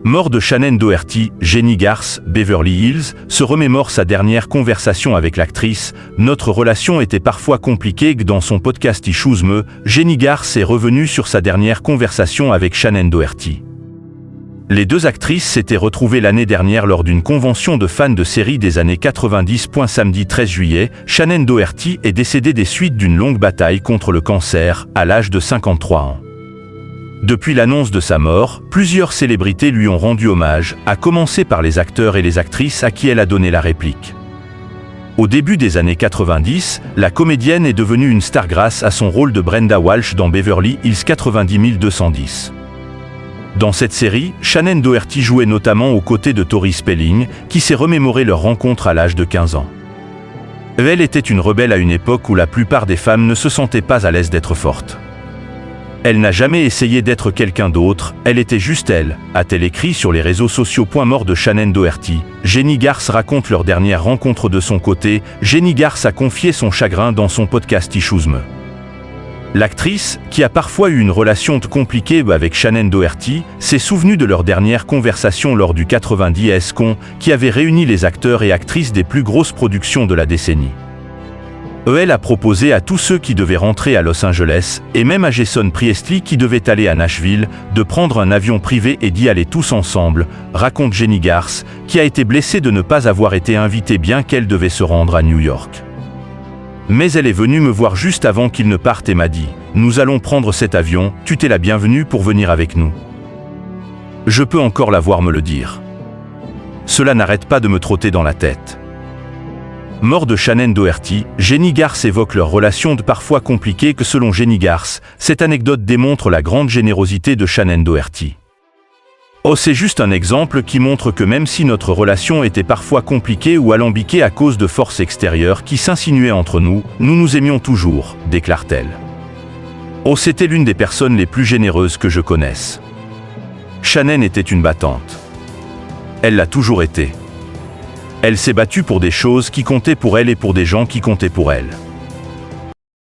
Mort de Shannen Doherty, Jennie Garth, Beverly Hills, se remémore sa dernière conversation avec l'actrice. Notre relation était parfois compliquée. Dans son podcast Issues Me, Jennie Garth est revenue sur sa dernière conversation avec Shannen Doherty. Les deux actrices s'étaient retrouvées l'année dernière lors d'une convention de fans de séries des années 90. Samedi 13 juillet, Shannen Doherty est décédée des suites d'une longue bataille contre le cancer, à l'âge de 53 ans. Depuis l'annonce de sa mort, plusieurs célébrités lui ont rendu hommage, à commencer par les acteurs et les actrices à qui elle a donné la réplique. Au début des années 90, la comédienne est devenue une star grâce à son rôle de Brenda Walsh dans Beverly Hills 90210. Dans cette série, Shannen Doherty jouait notamment aux côtés de Tori Spelling, qui s'est remémoré leur rencontre à l'âge de 15 ans. Elle était une rebelle à une époque où la plupart des femmes ne se sentaient pas à l'aise d'être fortes. Elle n'a jamais essayé d'être quelqu'un d'autre, elle était juste elle, a-t-elle écrit sur les réseaux sociaux. Mort de Shannen Doherty, Jennie Garth raconte leur dernière rencontre de son côté. Jennie Garth a confié son chagrin dans son podcast Issues Me. L'actrice, qui a parfois eu une relation compliquée avec Shannen Doherty, s'est souvenue de leur dernière conversation lors du 90 Con, qui avait réuni les acteurs et actrices des plus grosses productions de la décennie. Elle a proposé à tous ceux qui devaient rentrer à Los Angeles, et même à Jason Priestley qui devait aller à Nashville, de prendre un avion privé et d'y aller tous ensemble, raconte Jennie Garth, qui a été blessée de ne pas avoir été invitée bien qu'elle devait se rendre à New York. Mais elle est venue me voir juste avant qu'il ne parte et m'a dit « Nous allons prendre cet avion, tu t'es la bienvenue pour venir avec nous. » Je peux encore la voir me le dire. Cela n'arrête pas de me trotter dans la tête. Mort de Shannen Doherty, Jennie Garth évoque leur relation parfois compliquée que selon Jennie Garth, cette anecdote démontre la grande générosité de Shannen Doherty. C'est juste un exemple qui montre que même si notre relation était parfois compliquée ou alambiquée à cause de forces extérieures qui s'insinuaient entre nous, nous nous aimions toujours, déclare-t-elle. C'était l'une des personnes les plus généreuses que je connaisse. Shannen était une battante. Elle l'a toujours été. Elle s'est battue pour des choses qui comptaient pour elle et pour des gens qui comptaient pour elle.